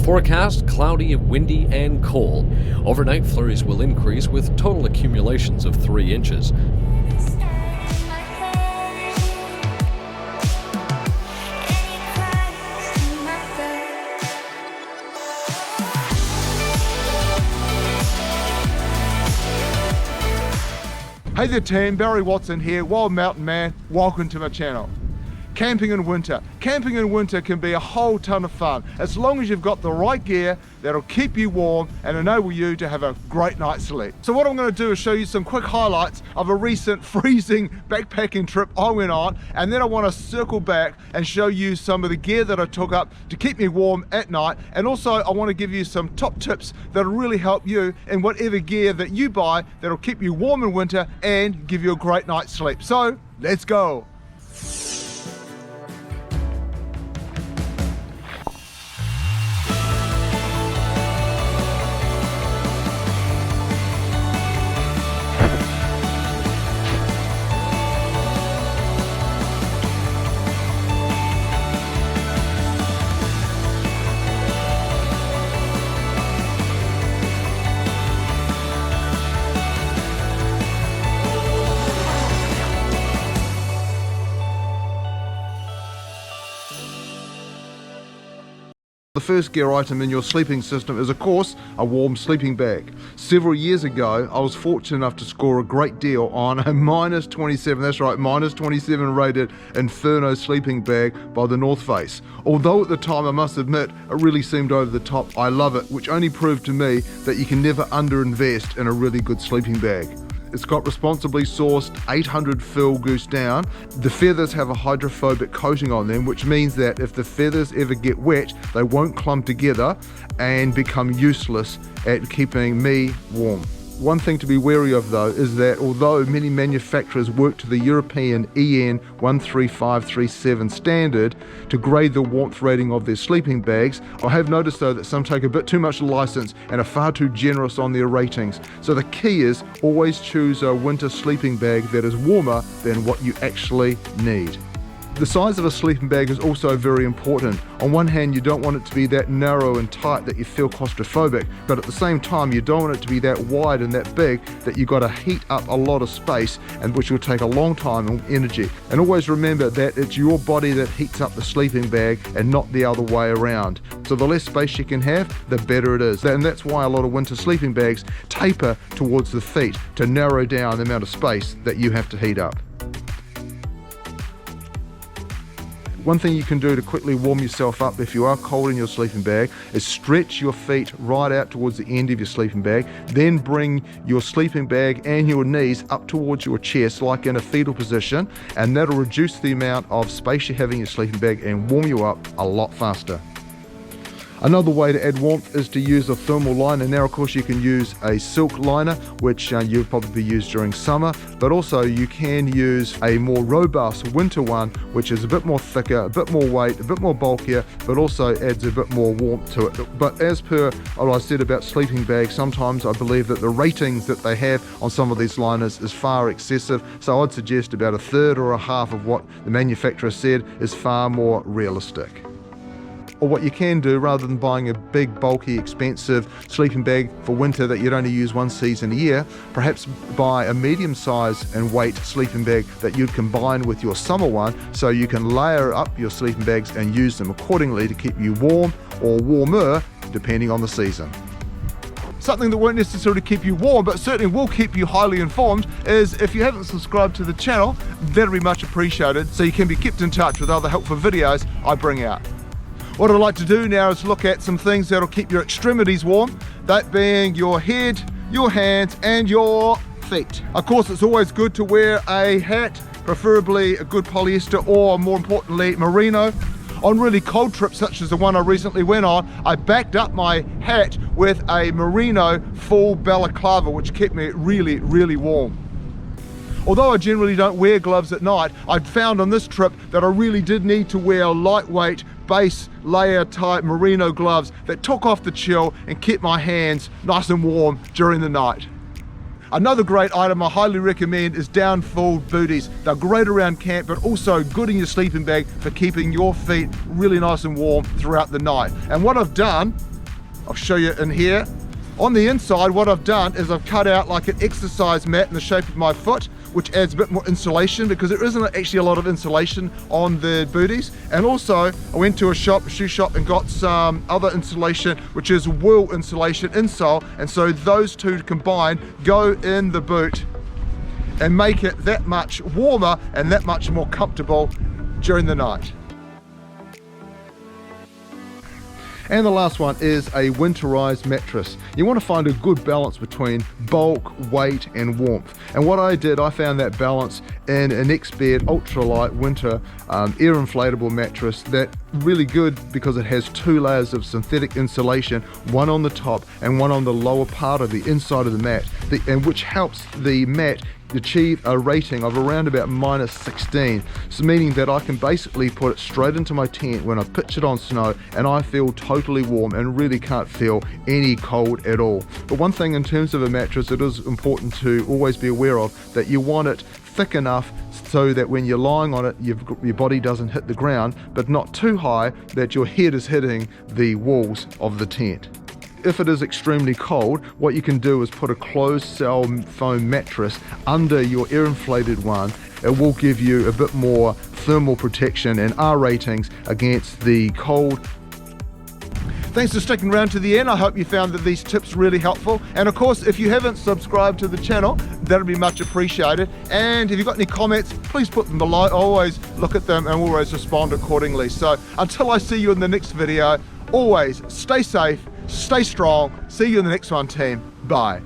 forecast, cloudy, windy, and cold. Overnight flurries will increase with total accumulations of 3 inches. Hey there team, Barry Watson here, Wild Mountain Man. Welcome to my channel. Camping in winter. Camping in winter can be a whole ton of fun as long as you've got the right gear that'll keep you warm and enable you to have a great night's sleep. So what I'm going to do is show you some quick highlights of a recent freezing backpacking trip I went on, and then I want to circle back and show you some of the gear that I took up to keep me warm at night, and also I want to give you some top tips that'll really help you in whatever gear that you buy that'll keep you warm in winter and give you a great night's sleep. So let's go. The first gear item in your sleeping system is of course a warm sleeping bag. Several years ago I was fortunate enough to score a great deal on a -27, that's right, -27 rated Inferno sleeping bag by the North Face. Although at the time I must admit it really seemed over the top, I love it, which only proved to me that you can never underinvest in a really good sleeping bag. It's got responsibly sourced 800 fill goose down. The feathers have a hydrophobic coating on them, which means that if the feathers ever get wet, they won't clump together and become useless at keeping me warm. One thing to be wary of though is that although many manufacturers work to the European EN 13537 standard to grade the warmth rating of their sleeping bags, I have noticed though that some take a bit too much license and are far too generous on their ratings. So the key is always choose a winter sleeping bag that is warmer than what you actually need. The size of a sleeping bag is also very important. On one hand, you don't want it to be that narrow and tight that you feel claustrophobic, but at the same time you don't want it to be that wide and that big that you've got to heat up a lot of space, and which will take a long time and energy. And always remember that it's your body that heats up the sleeping bag and not the other way around. So the less space you can have, the better it is. And that's why a lot of winter sleeping bags taper towards the feet to narrow down the amount of space that you have to heat up. One thing you can do to quickly warm yourself up if you are cold in your sleeping bag is stretch your feet right out towards the end of your sleeping bag, then bring your sleeping bag and your knees up towards your chest like in a fetal position, and that'll reduce the amount of space you have in your sleeping bag and warm you up a lot faster. Another way to add warmth is to use a thermal liner. Now of course you can use a silk liner, which you'll probably use during summer, but also you can use a more robust winter one, which is a bit more thicker, a bit more weight, a bit more bulkier, but also adds a bit more warmth to it. But as per what I said about sleeping bags, sometimes I believe that the ratings that they have on some of these liners is far excessive, so I'd suggest about a third or a half of what the manufacturer said is far more realistic. Or what you can do, rather than buying a big, bulky, expensive sleeping bag for winter that you'd only use one season a year, perhaps buy a medium size and weight sleeping bag that you'd combine with your summer one, so you can layer up your sleeping bags and use them accordingly to keep you warm or warmer, depending on the season. Something that won't necessarily keep you warm, but certainly will keep you highly informed, is if you haven't subscribed to the channel, that'd be much appreciated, so you can be kept in touch with other helpful videos I bring out. What I'd like to do now is look at some things that'll keep your extremities warm, that being your head, your hands, and your feet. Of course, it's always good to wear a hat, preferably a good polyester or, more importantly, merino. On really cold trips such as the one I recently went on, I backed up my hat with a merino full balaclava, which kept me really, really warm. Although I generally don't wear gloves at night, I found on this trip that I really did need to wear lightweight base layer type merino gloves that took off the chill and kept my hands nice and warm during the night. Another great item I highly recommend is down-filled booties. They're great around camp, but also good in your sleeping bag for keeping your feet really nice and warm throughout the night. And what I've done I'll show you in here. On the inside, what I've done is I've cut out like an exercise mat in the shape of my foot, which adds a bit more insulation because there isn't actually a lot of insulation on the booties. And also I went to a shoe shop and got some other insulation, which is wool insulation insole. And so those two combined go in the boot and make it that much warmer and that much more comfortable during the night. And the last one is a winterized mattress. You want to find a good balance between bulk, weight, and warmth. And what I did, I found that balance in an Uppbeat ultralight winter air inflatable mattress that really good because it has 2 layers of synthetic insulation, one on the top and one on the lower part of the inside of the mat, and which helps the mat achieve a rating of around about -16, so meaning that I can basically put it straight into my tent when I pitch it on snow and I feel totally warm and really can't feel any cold at all. But one thing in terms of a mattress, it is important to always be aware of that you want it thick enough so that when you're lying on it, your body doesn't hit the ground, but not too high that your head is hitting the walls of the tent. If it is extremely cold, what you can do is put a closed cell foam mattress under your air inflated one. It will give you a bit more thermal protection and R ratings against the cold. Thanks for sticking around to the end. I hope you found that these tips really helpful. And of course, if you haven't subscribed to the channel, that'll be much appreciated. And if you've got any comments, please put them below. I always look at them and always respond accordingly. So until I see you in the next video, always stay safe, stay strong. See you in the next one, team. Bye.